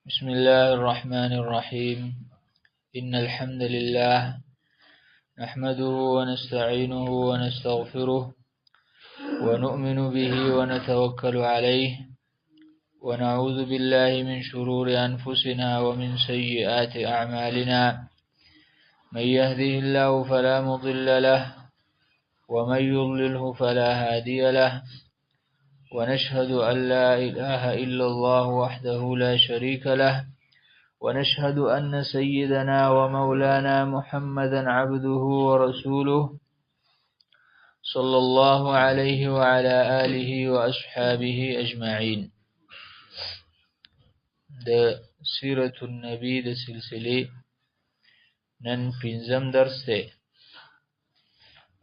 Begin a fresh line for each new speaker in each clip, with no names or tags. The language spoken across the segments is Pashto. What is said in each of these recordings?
بسم الله الرحمن الرحيم إن الحمد لله نحمده ونستعينه ونستغفره ونؤمن به ونتوكل عليه ونعوذ بالله من شرور أنفسنا ومن سيئات أعمالنا من يهده الله فلا مضل له ومن يضلله فلا هادي له ونشهد أن لا إله إلا الله وحده لا شريك له ونشهد أن سيدنا ومولانا محمدا عبده ورسوله صلى الله عليه وعلى آله وأصحابه أجمعين. ده سيرة النبي ده سلسلة نن پنځم درس ده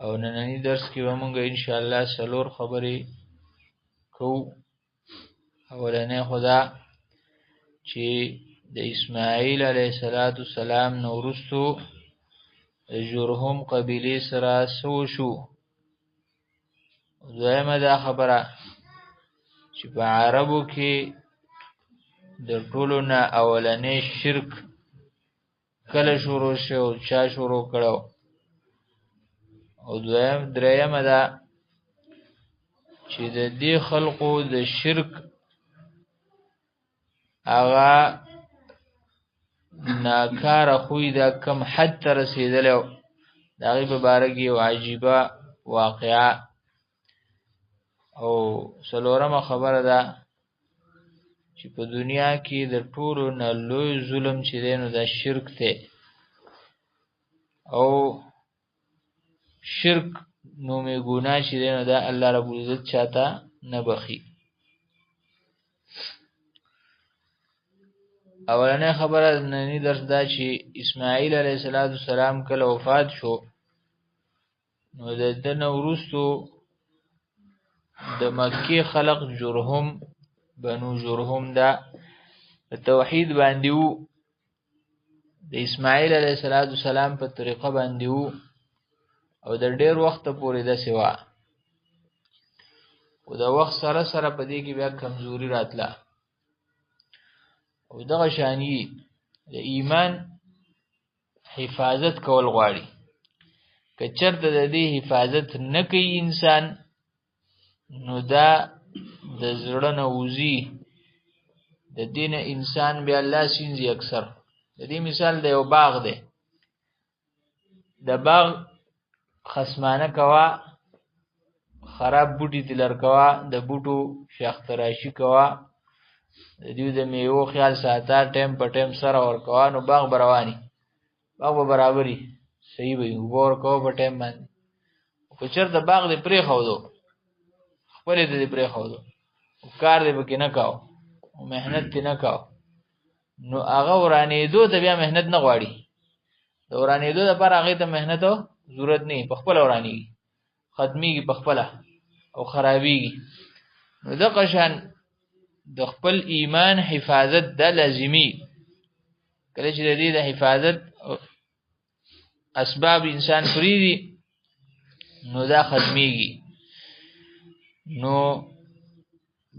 او نننی درس کې به مونږ ان شاء الله سلور خبرې کو. اولنې خدا چې د اسماعیل علیه السلام نو وروستو جرهم قبیله سره سو شو. دویمه دا خبره چې په عربو کې د ټولو نه اولنې شرک کله شروع شو او چا شروع کړو. او دریمه دا چې د دې خلقو د شرک هغه ناکاره خوی دا کم حد ته رسېدلی و. د هغې په باره کې یو عجیبه واقعه. او څلورمه خبره ده چې په دنیا کې د ټولو نه لوی ظلم چې دی نو دا شرک دی. او شرک نومې ګناه چې دی نو دا الله رب العزت چاته نه بخي. اولنې خبره نننی درس دا چې اسماعیل علیه السلام کله وفات شو نو د ده نه وروستو د مکې خلق جرهم بنو جرهم دا د توحید باندې وو، د اسماعیل علیه السلام په طریقه باندې وو او د ډېر وخت پورې داسې وه. او د وخت سره سره په دې کې بیا کمزوري راتله. او دغه شانې د ایمان حفاظت کول غواړي. که چېرته د دې حفاظت نه کوي انسان نو دا د زړه نه وځي، د دې نه انسان بیا الله سینځي. اکثر د دې مثال د یو باغ دی. د باغ خصمانه کوا، خراب بوټي تلر کوا، د بوټو شاخ تراشي کوا، د دیو د میوو خیال ساته، ټیم په ټیم سره ورکوا، نو باغ به رواني، باغ به برابري صحیح به وي. اوبه ورکوه په ټیم باندې. که چېرته باغ دې پرېښودو، خپلې ته دې پرېښودو، کار دې پکې نه کاو او محنت دې نه کاو، نو هغه ورانېدو ته بیا محنت نه غواړي. د ورانېدو دپاره هغې ته محنت ضرورت نه وي، پخپله ورانېږي، ختمېږي پخپله او خرابېږي. نو دغه شان د خپل ایمان حفاظت دا لازمي. کله چې د دې د حفاظت اسباب انسان پرېږدي نو دا ختمېږي. نو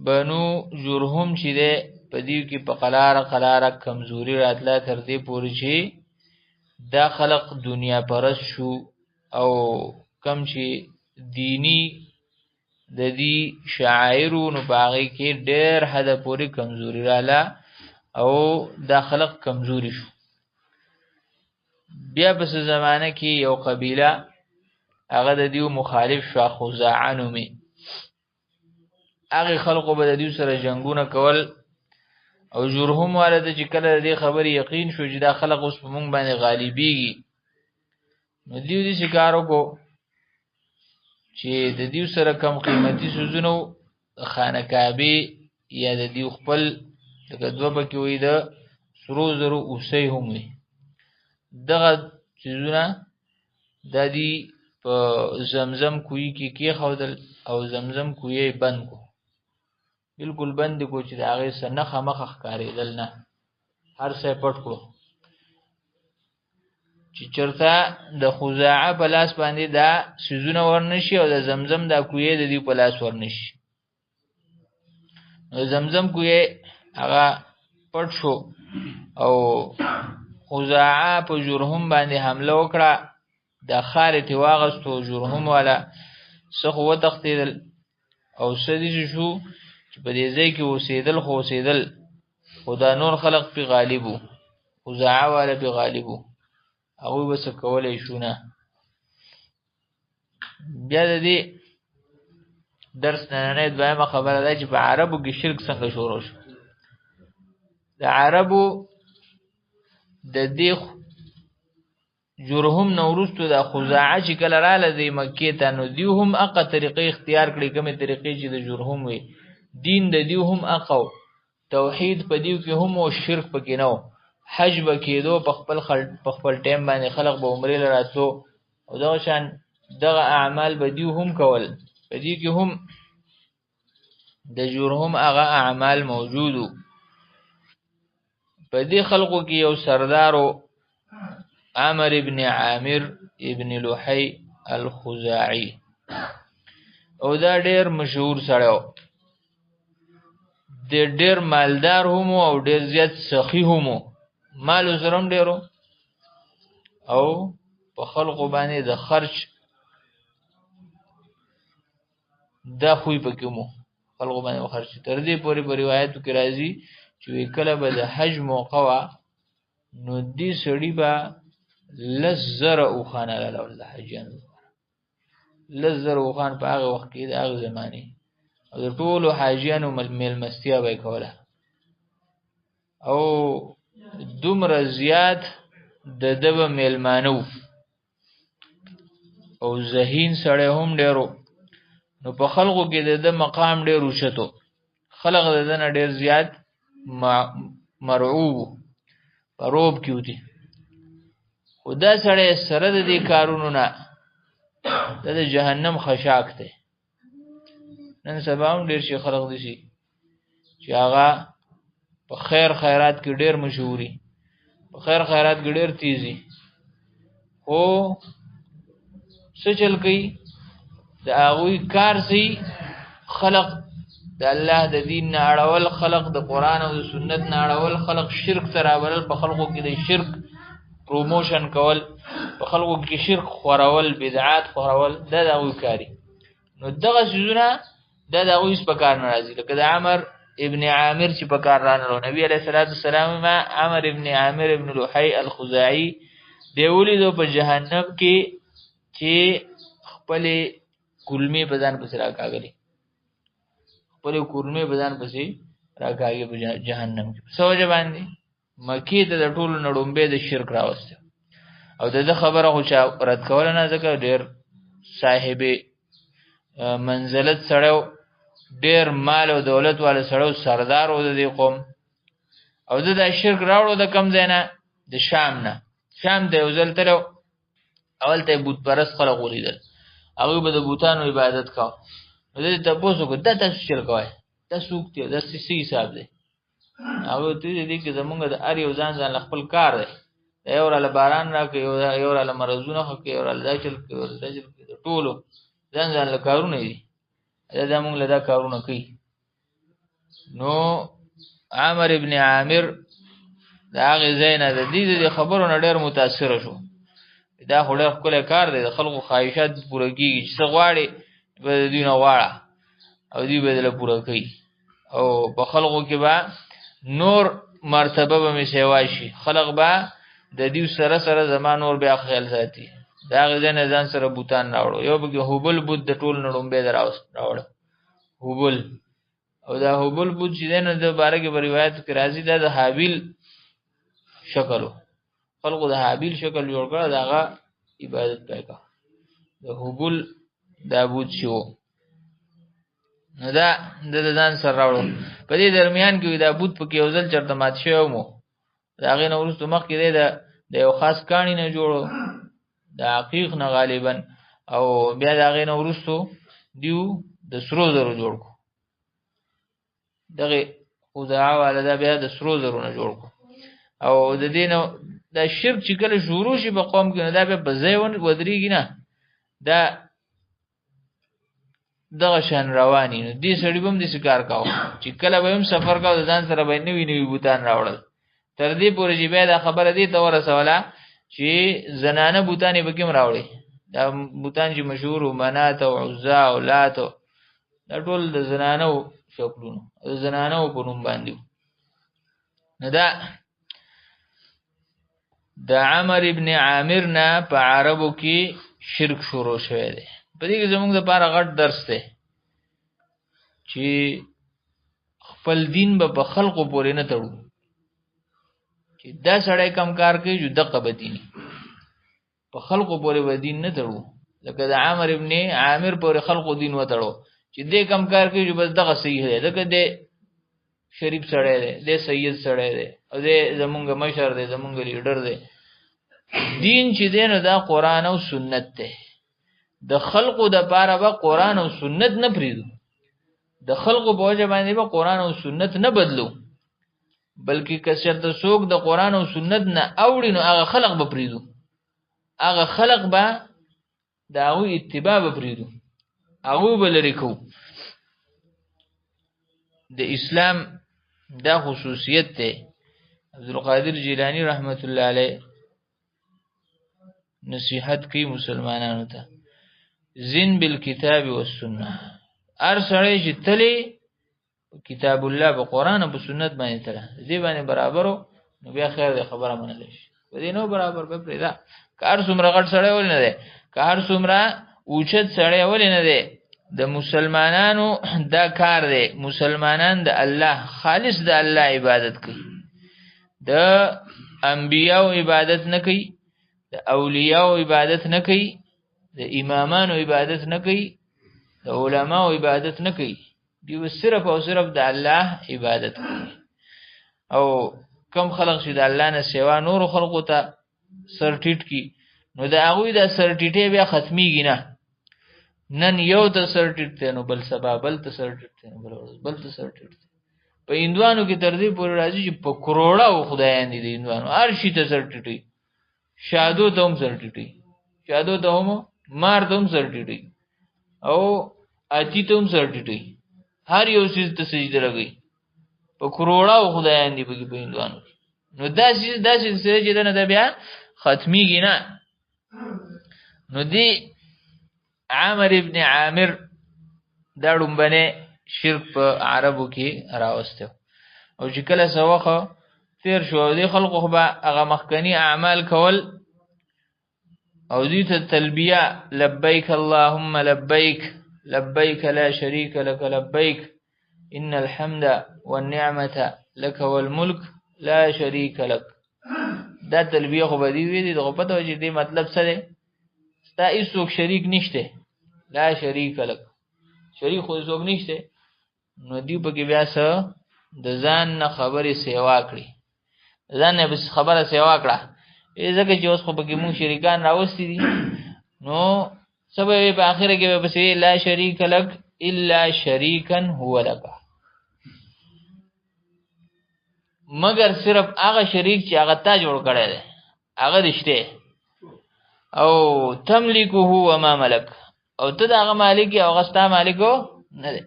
بنو جرهم چې دی په دې کې په قلاره کمزوري راتله تر دې پورې چې دا خلق دنیا پرست شو. او کم چې دینی د دې شاعرو نو په هغې کې ډېر حده پورې کمزوري راله او دا خلق کمزوري شو. بیا پس زمانه کې یو قبیله هغه د دیو مخالف شو، خزاعه نومې. هغې خلقو به د دیو سره جنګونه کول. او جرهم والا ته چې کله د دې خبرې یقین شو چې دا خلق اوس په مونږ باندې غالبېږي، نو دیو داسې کار وکړو چې د دیو سره کم قیمتي څیزونه وو، د خانه کعبې یا د دیو خپل لکه دوه پکې وي د سرو زرو اوسۍ هم وي. دغه څیزونه دا دی په زمزم کوهي کې کېښودل او زمزم کوهی یې بند کو، بلکل بند کو چې د هغې څه نښه مخه ښکارېدل نه، هر څه یې پټ کړو چې چېرته د خزاعه په لاس باندې دا څیزونه ورنشي او د زمزم دا کوهی د دوی په لاس ورنشي. نو زمزم کوهی هغه پټ شو او خزاعه په جرهم باندې حمله وکړه د خار ته واغستو جرهم والا څخه وتښتېدل او سدي شو چې په دې ځای کې اوسېدل خدا نور خلق په غالبو خزاعه والا په غالبو هغه بس کولای شو نه. بیا د دې درس نه دویمه خبره ده چې په عربو کې شرک څنګه شروع شو. د عربو د دې جرهم نورستو د خزاعه چې کله رااله د مکې ته نو دیو هم اقا طریقې اختیار کړي کومه طریقې چې د جرهم وي دین د دیو هم اقا توحید په دیو کې هم او شرک پکې نو حج بکیدو په خپل ټیم باندې خلق به عمره لراتلو او دا شان دغه اعمال به دیو هم کول په دې کې هم د جرهم هغه اعمال موجودو. په دې خلقو کې یو سردارو عامر ابن عامر ابن لحی الخزاعی او دا ډیر مشهور سړی و د ډیر مالدار هم او ډیر زیات سخی هم مال سرم ډیرو او په خلقو باندې د خرج دا خوې پکې مو خلقو باندې خرج تر دې پورې په روایتو کې راځي چې کله به د حج موقع وا نو دې سړی به لزر او خان الله حجان لزر او خان په هغه وخت کې د هغه زمانه او د ټولو حاجیانو مل مستیا به کوله او دومره زیات د دبه میلمانو او زهین سړی هم ډیرو نو په خلقو کې د مقام ډیر اوچتو خلق د نه ډیر زیات مرعوب پروب کیوتی خدا سړی سره د دې کارونو نه د جهنم خشاک ته نن سبا هم ډیر شي خلق دي شي چې هغه په خیرات کې ډیر مشهوري په خیرات کې ډیر تیزي او څه چل کوي د هغوی کار سي خلق د الله د دین نه اړول خلق د قران او د سنت نه اړول خلق شرک سره اړول په خلقو کې د شرک پروموشن کول په خلقو کې شرک خورول بدعات خورول دا د هغوی کاری نو دغه شذونه دا د هغوی په کار ناراضي لکه د عمر ابن عامر چې په کار رانلو نبی علیہ الصلوۃ والسلام ما عمر ابن عامر ابن لحی الخزاعی دی ولیدو په جهنم کې چې خپل کلمې په ځان پسې راکاږي خپل کلمې په ځان پسې راکاږي په جهنم کې سوجه باندې مکی ته د ټولو نړومبه د شرک راوسته او د خبره خو چا رد کول نه ځکه ډیر صاحب منزلت سړیو ډیر مال او دولت والا سړیو سردار و د قوم او د شرک راوړو د کم ځای نه د شام ته وزل تر اول ته بت پرست خلق ولیدل هغه به د بوتانو عبادت کاو نو دې تاسو کو د تاسو شرک وای تاسو کې د سې حساب دی هغه ته دې کې زمونږ د ار یو ځان خپل کار دی یو را باران راکې یو را مرزونه خو کې یو را داخل کې ټولو ځان له کارونه دي دا موږ له دا کارونه کوي نو عامر ابن عامر دا هغه زینه د دې خبرونو ډېر متاثر شو دا خوري خپل کار دی د خلکو خواهشات پوره کیږي چې څه غواړي به دوی نه غواړه او دوی به له پوره کوي او په خلکو کې به نور مرتبه به می سیوای شي خلق به د دې سره زمان نور بیا خیال ساتي دا غزن ځان سره بوتان راوړو یو به هوبل بود د ټول نړومبه راوړ هوبل او دا هوبل بود چې نه د باره کې روایت کې راځي دا د حابیل شکلو خلقو د حابیل شکل جوړ کړ داغه عبادت وکړه د هوبل دا بود شو نو دا د ځان سره راوړو په دې درمیان کې دا بود په کې یو ځل چرته مات شو مو دا غي نو ورستو مخ کې د یو خاص کانی نه جوړو د حقیق نه غالبا او بیا دا غي نو ورستو دیو د سرو زرو جوړ کو دغه خدای والا دا بیا د سرو زرو نه جوړ کو او د دینو دا شرک چې کله شروع شي په قوم کې دا به بځایون ودرېږي نه دا دغه شان رواني نو دې سړي به هم داسې کار کاوه چې کله به هم سفر کاوه د ځان سره به یې نوي نوي بوتان راوړل تر دې پورې چې بیا دا خبره دې ته ورسوله چې زنانه بوتان یې پکې هم راوړې دا بوتان چې مشهور وو منات او عزا او لات دا ټول د زنانو شکلونو د زنانو په نوم باندې وو نو دا د عمر ابن عامر نه په عربو کې شرک شروع شوی دی په دې کې زموږ دپاره غټ درس دی چې خپل دین به په خلقو پورې نه تړو چې دا سړی کم کار کوي چې دقه به دیني په خلقو پورې به دین نه تړو لکه د عمر ابن عامر پورې خلقو دین وتړو چې دې کم کار کوي چې بس دغه صحیح دی ځکه دې شریف سړی دی دې سید سړی دی او دې زمونږ مشر دی زمونږ لیډر دی دین چې دی نو دا قرآن او سنت دی د خلقو د پاره به قرآن او سنت نه پریدو د خلقو په وجه باندې به قرآن او سنت نه بدلو بلکې که چېرته څوک د قرآن او سنت نه اوړي نو هغه خلق به پریدو هغه خلق به د هغوی اتباع به پریدو هغوی به لرې کوو د اسلام دا خصوصیت دی عبدالقادر جیلانی رحمت الله علیه نصیحت کوي مسلمانانو ته زین بالکتاب والسنه هر سړی چې تلي کتاب الله په قرآن او په سنت باندې تله دې باندې برابرو نو بیا خیر دی خبره منلی شي په دې نو برابر به پرېږده که هر څومره غټ سړی ولې نه دی که هر څومره اوچت سړی ولې نه دی د مسلمانانو دا کار دی مسلمانان د الله خالص د الله عبادت کوي د انبیاء عبادت نه کوي د اولیاء عبادت نه کوي د امامانو عبادت نه کوي د علماء عبادت نه کوي دی صرف او صرف د الله عبادت کوي او کم خلق چې د الله نه سوا نور خلقو ته سر ټیټ کی نو د هغوی د سر ټیټې بیا ختمیږي نه نن یو ته سر ټیټ دی نو بل سبا بل ته سر ټیټ دی نو بل ته سر ټیټ دی په هندوانو کې تر دې پورې راځي چې په کروڑه خدایان دي د هندوانو هر شي ته سر ټیټي شادو ته هم سر ټیټي شادو ته هم مار ته هم سر ټیټي او اتی ته هم سر ټیټي هر یو څیز ته سجده لګي په کروڑه خدایان دي په هندوانو نو داسې سره چې نه ده بیا ختمیږي نه نو دی عامر ابن عامر دا ډومبنه شرک په عربو کې راوسته او چې کله سوخه تیر شو دی خلقو خو به هغه مخکنی اعمال کول او دې ته تلبیه لبیک اللهم لبیک لبیک لا شریک لك لبیک ان الحمد والنعمه لك والملك لا شریک لك دا تلبیه خو به دی وی دغه پته چې دې مطلب څه دی ستا هیڅوک شریک نشته لا شریک لك شریک خو هیڅوک نشته نو دی پکې بیا څه د ځان نه خبرې سیوا کړي ځان نه بس خبره سیوا کړه ځکه چې اوس خو پکې مونږ شریکان راوستي دي نو سبب په اخره کې به بس لا شریک لك الا شریکا هو لك مگر صرف هغه شریک چې هغه تا جوړ کړی دی هغه رشته او تملکه وما ملک او ته د هغه مالک او هغه ستا مالکو نه دی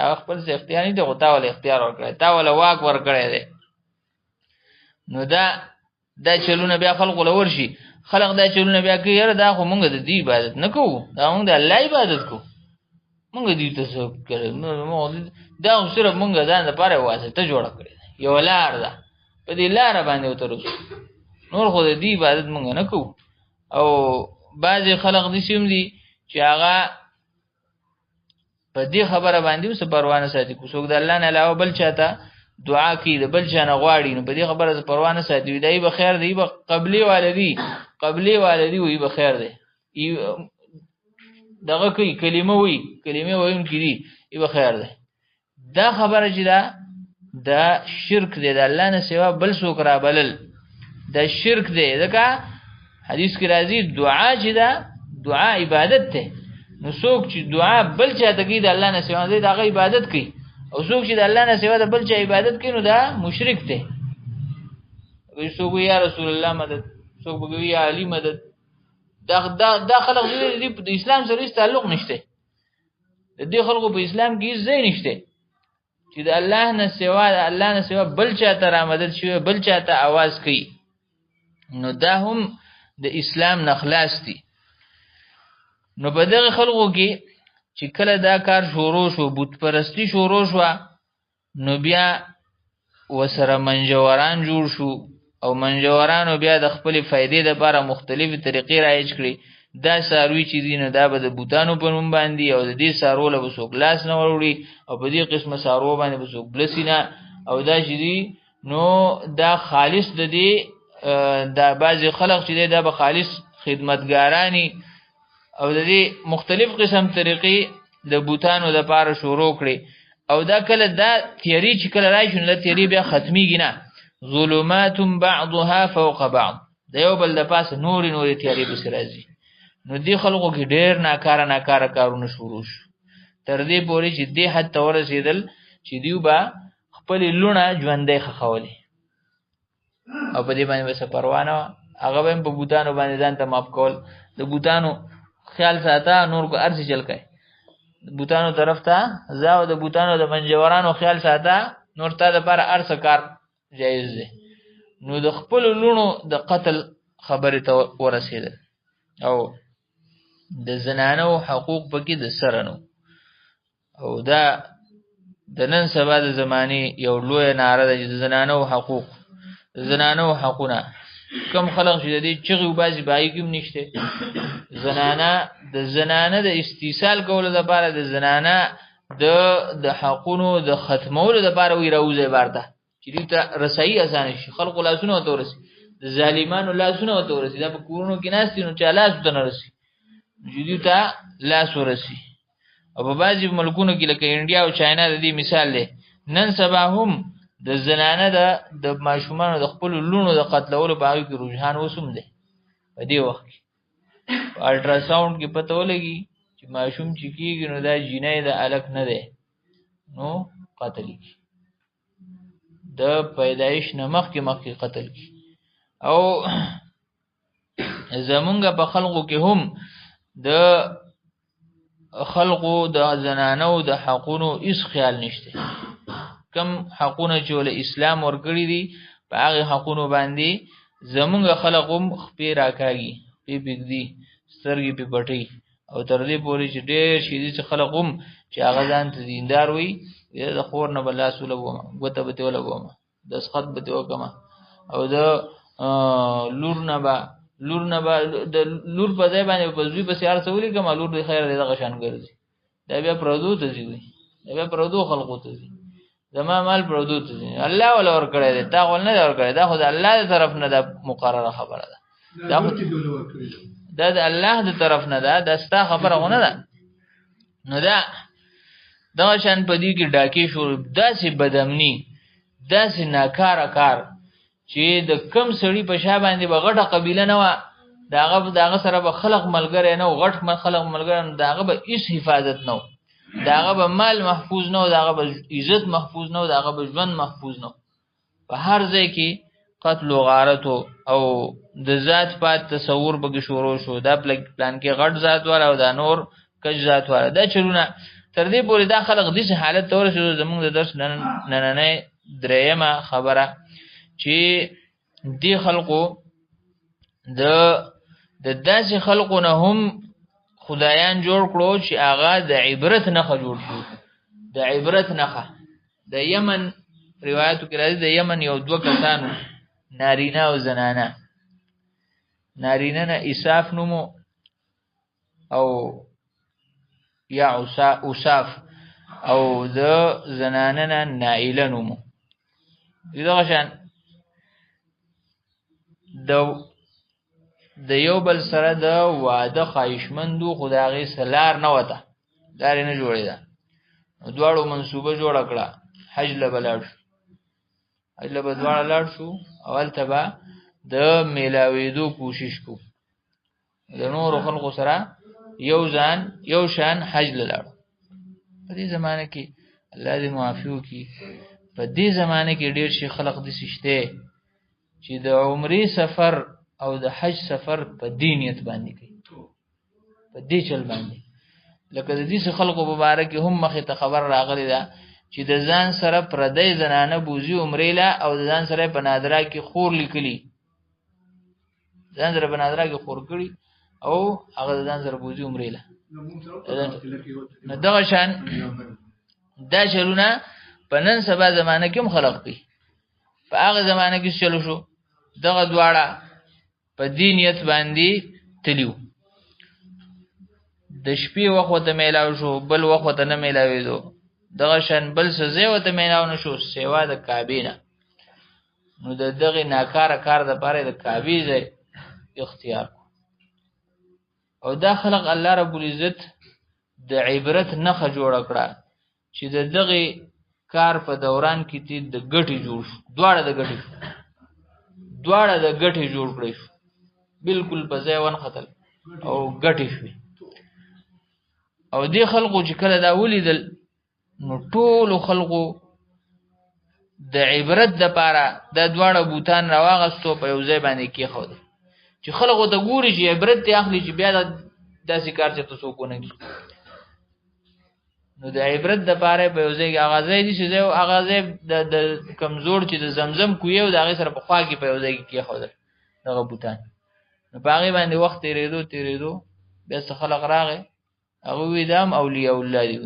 هغه خپل څه اختیار نه دی خو تا ول اختیار ورکړی تا ول واک ورکړی دی نو دا چلونه بیا خلق لور شي خلق دا چلونه بیا کوي یاره دا خو مونږ د دې عبادت نه کوو دا مونږ د الله عبادت کوو مونږ دې ته څه کړو دا صرف مونږ ځان لپاره واسطه جوړه کړې یو لار ده په دې لار باندې وترو نور خو د دې عبادت مونږ نه کوو او بعضې خلق داسې هم دي چې هغه په دې خبره باندې هم څه پروا نه ساتي که څوک د الله نه علاوه بل چاته دعا کوي د بل چا نه غواړي نو په دې خبره څه پروا نه ساتي وي دی به خیر دی به قبلې والدي وي به خیر دی دغه کوي کلمه ویونکي دي به خیر دی دا خبره چې دا شرک دی د الله نه سوا بل څوک رابلل دا شرک دی ځکه حدیث کې راځي دعا چې دا دعا عبادت دی نو څوک چې دعا بل چاته کوي د الله نه سوا دی د هغه عبادت کوي او څوک چې د الله نه سوا د بل چا عبادت کوي نو دا مشرک دی څوک یا رسول الله مدد څوک وي یا علی مدد دا خلق د اسلام سره هیڅ تعلق نشته د دې خلکو په اسلام کې هیڅ ځای نشته چې د الله نه سوا بل چاته را مدد شي بل چاته आवाज کوي نو دا هم د اسلام نه خلاص دي نو په دغه خلکو کې چې کله دا کار شروع شو بت پرستی شروع شو نو بیا وسره منجوران جوړ شو او منجورانو بیا د خپل فائدې لپاره مختلفې طریقې رایج کړي دا ساروي چې دین دا به د بوتانو په نوم باندې او د دې سارو له وسو ګلاس نه وروړي او په دې قسمه سارو باندې وسو ګلسینا او دا چې دی نو دا خالص د دې دا بعضی خلق چې دا به خالص خدمتګارانی او د دې مختلف قسم طریقې د بوتانو د لپاره شروع کړي او دا کله دا تیری چې کله راشي نو تیری بیا ختميږي نه ظلمات بعضها فوق بعض د یو بل د پاس نوري تیری به راځي نو دی خلکو کې ډېر ناکاره کارونه شروع شو تر دې پورې چې دې حد ته ورسېدل چې دیو با خپل لونه ژوندې خخولې او په دې باندې وسه پروانه هغه هم په بوتانو باندې ځان ته ماپ کول د بوتانو خیال ساته نور کو ارزي چل کای بوتانو طرف ته زاو د بوتانو د منجورانو خیال ساته نور ته د پر ارس کار جایز دی نو د خپل لونو د قتل خبره ته ورسېدل او د زنانو حقوق پکې د سرنو او دا د نن سبا د زماني یو لوی ناره ده چې د زنانو حقونه کم خلق چې د دې چغي وباسي بای کوم نشته زنانه د استیصال کولو لپاره د زنانه د حقونو د ختمولو لپاره وی راوځي ورته چې دې ته رسایي اسانه شي خلق لاسونه تورسي د ظالمانو لاسونه تورسي دا په کورونو کې ناس دي نو چې لاس ته نه رسي جدي ته لاس ورسي او په بعضي ملکونو کې لکه انډیا او چاینا د دې مثال دی نن سبا هم د زنانه د ماشومانو د خپل لونو د قتلولو په اړه کې رجحان وسوم دی په دې وخت کې الټرا ساوند کې پته ولګي چې ماشوم چې کېږي نو دا جنای د الک نه دی نو قتل کی د پیدایش نه مخکې قتل کی او زمونږ په خلقو کې هم د خلقو د زنانو د حقونو هیڅ خیال نشته کم حقونه چې ول اسلام ورګړي دي په هغه حقونو باندې زمونږ خلقوم خپې راکاږي په بګدي سترګې په پټي او تر دې پورې چې ډېر شي چې خلقوم چې هغه ځان ته دیندار وي د خور نه بل رسول وو غوته به ته ولګوم د سخت به ته وکما او د لور نه با د لور په ځای باندې په زوی په سیار سوالي کما لور د خیر دغه شان ګرځي دا بیا پردو ته ځي دا بیا پردو خلقو ته ځي زما مال پردو ته ځي الله ولا ور کړی دی تا ول نه ور کړی دا خو د الله تر طرف نه د مقرره خبره ده دا د الله د طرف نه ده دا ستا خبره غونه ده نو دا شان په دې کې ډاکی شو داسې بدامنی داسې ناکاره کار چې د کم سړی په شا باندې بغټه قبیله نه و داغه سره به خلق ملګری نه غټ خلق ملګری نه داغه به هیڅ حفاظت نه داغه به مال محفوظ نه داغه به عزت محفوظ نه داغه به ژوند محفوظ نه په هر ځای کې قتل او غارت او د ذات پات تصور به شروع شو دا پلان کې غټ ذات والا او دا نور کج ذات والا دا چرونه تر دې پورې دا خلق دې حالت تور شو زمونږ د درس نن درېمه خبره چې دی خلقو د داسې خلقو نه هم خدایان جوړ کړو چې هغه د عبرت نخه جوړ کړو د عبرت نخه د یمن روایتو کې راځي د یمن یو دوه کسانو نارینه او زنانه نارینه نه اساف نومو او یا اوصاف او د زنانه نه نائله نومو دغه شان د یو بل سره د واده خواهشمندو خدایغي سلار نه وته دار نه جوړی دا دواړو منصوبه جوړ کړه حج لبلاړ لاړ شو اول تبا د میلاویدو کوشش کو د نور خلکو سره یو شان حج لاړ په دې زمانه کې الله دې معافیو کی په دې زمانه کې ډیر شي خلق دي سشته چې د عمرې سفر او د حج سفر په دینیت باندې کوي په دې چل باندې لکه د دې خلکو مبارک هم مخه ته خبر راغلی دا چې د ځان سره پردی زنانه بوزي عمرې لا او د ځان سره په نادرا کې خور لیکلی ځان سره په نادرا کې خور کړی او هغه د ځان سره بوزي عمرې لا نو دغه شان دا شرونه په نن سبا زمانه کې هم خلق دي په هغه زمانه کې چلو شو دغه دواړه په دینیت باندې تلیو د شپې وخت ته میلاو شو بل وخت ته نه میلاوېدو دغه شان بل څه ځای وته میلاو نه شو سیوا د کعبې نه نو د دغه ناکاره کار د پاره د کعبې ځای اختیار او دا خلق الله رب العزت د عبرت نخه جوړ کړه چې د دغه کار په دوران کې تی د ګټي جوړ شو دواړه د ګټي جوړ کړی شو بالکل په ځای ون خطل او ګټي شو او دې خلقو چې کله دا ولیدل نو ټول خلقو د عبرت د پاره د دواړه بوتان راواغستو په یو ځای باندې کې خو دي چې خلقو ته ګوري چې عبرت ته اخلي چې بیا داسې کار چې تاسو کو نه نو د عبرت د پاره په یو ځای کې اغازې دي چې اغازې د کمزور چې د زمزم کوی او د هغه سره په خوا کې په یو ځای کې خو دي دغه بوتان نو په هغه باندې وخت تیرېدو بیا څه خلق راغی هغه وی دام اولیاء الله دی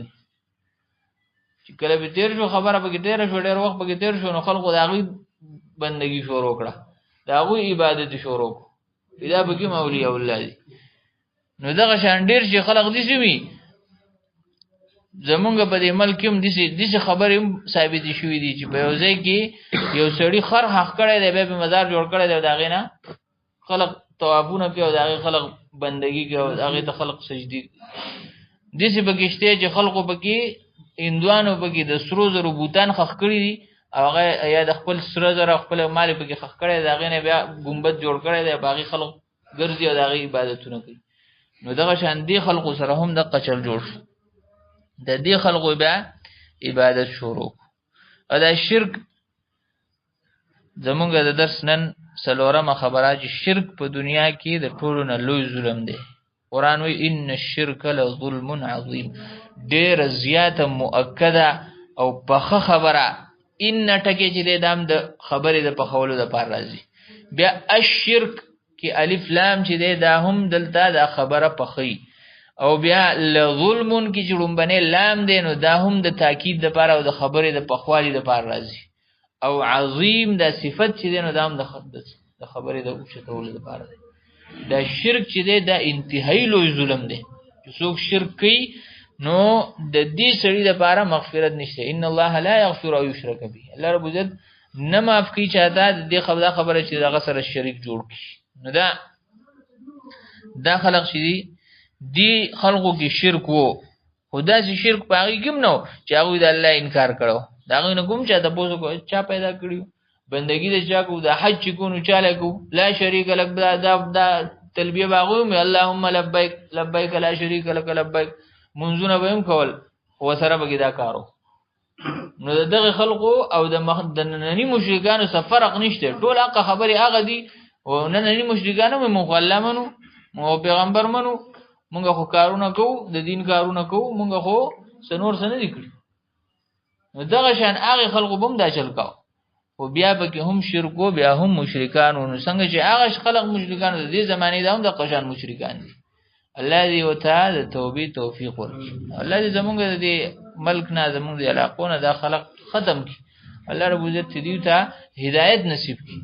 چې کله به تیر شو خبره به تیر شو ډېر وخت به تیر شو نو خلکو داغي بندگی شروع کړه داغي عبادت شروع پیدا به کې اولیاء الله دی نو دغه شان ډېر چې خلق دي شي زمونږ په دې ملک هم دي خبرې ثابت شوې دي چې په یو ځای کې یو سړی خر حق کړی دی به مزار جوړ کړی دی داغې نه خلق توابونه کوي او داغې خلق بندگی کوي او داغې ته خلق سجدي دسی بګشته چې خلقو بګي اندوانو بګي د سرو زرو بوتان خخ کړی دي او هغه یا د خپل سرو زرو خپل مال بګي خخ کړی دا غنه بیا ګمبد جوړ کړی دی باقي خلق ګرځي او دغه عبادتونه کوي نو دغه شان دي خلقو سره هم د قچل جوړ د دې خلقو بیا عبادت شروع او دا شرک زمونږ د درس نن سلورمه خبره چې شرک په دنیا کې د ټولو نه لوی ظلم دی قرآن وی ان الشرک لظلم عظیم ډیر زیاته مؤکده او پخه خبره ان ټکی چې دام د خبرې د پخولو د پار راځي بیا الشرک کې الف لام چې دا هم دلته د خبره پخی او بیا لظلم کې چې رومبنه لام دی نو دا هم د تاکید د پار او د خبرې د پخوالي د پار راځي او عظیم د صفت چې نو دام د خبرې د اوچتولو د پار دی دا شرک چې دی دا انتهایی لوی ظلم دی چې څوک شرک کوي نو د دې سړي لپاره مغفرت نشته ان الله لا یغفر او یشرک به الله رب عزت نه معاف کوي چاته د دې خبره چې دغه سره شریک جوړ کړي نو دا خلق شي دي خلقو کې شرک وو خدا چې شرک پاغي کوم نو چې هغه د الله انکار کړو دا غوښنه کوم چې تاسو کو چا پیدا کړیو بندگی د چا کو د حج کو نو چاله کو لا شریک لک دا تلبیه باغو می اللهم لبیک لبیک لا شریک لک لبیک منځونه بهم کول هو سره بګی دا کارو نو دغه خلقو او د نننی مشرکانو سره فرق نشته ټول حق خبره هغه دي او نننی مشرکانو مغلمنو مو پیغمبر منو مونږ خو کارونه کوو د دین کارونه کوو مونږ خو سنور سن دي کړی نو دغه شان هغه خلقو بم دا چل کاو او بیا به هم شرکو بیا هم مشرکانو نو څنګه چې هغه خلق مشرکانو د دې زمانه دا هم د قشان مشرکان دي الله دې وتعالى توبې توفیق ورکړي الله دې زمونږ د ملک نه زمونږ د علاقو نه دا خلق ختم کړي الله رب عزت دې ته هدایت نصیب کړي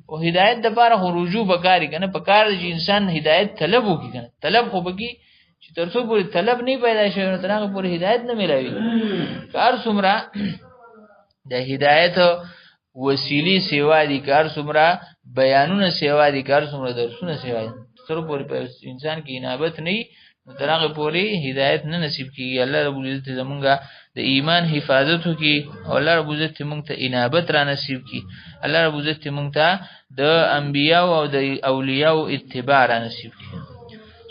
او هدایت د لپاره رجوع وکاري کنه په کار د انسان هدایت طلب وکړي کنه طلب خو بږي چې ترڅو پورې طلب نه پیدا شي نو ترغه پورې هدایت نه ملایوي کار څومره د هدایت وسیلی سیوا دي کار څومره بیانونه سیوا دي کار څومره درسونه سیوا دي تر پورې په انسان کې انابت نه نو ترغه پورې هدایت نه نصیب کیږي الله رب العزت زمونږه د ایمان حفاظت وکي او الله رب عزت مونږ ته انابت را نصیب کړي الله رب عزت مونږ ته د انبیاء او د اولیاء اتباع را نصیب کړي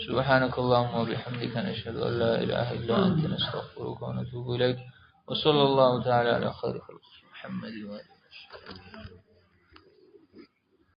سبحانك اللهم وبحمدك نشهد ان لا اله الا انت نستغفرك ونتوب اليك وصلى الله تعالى على خير خلق محمد وآله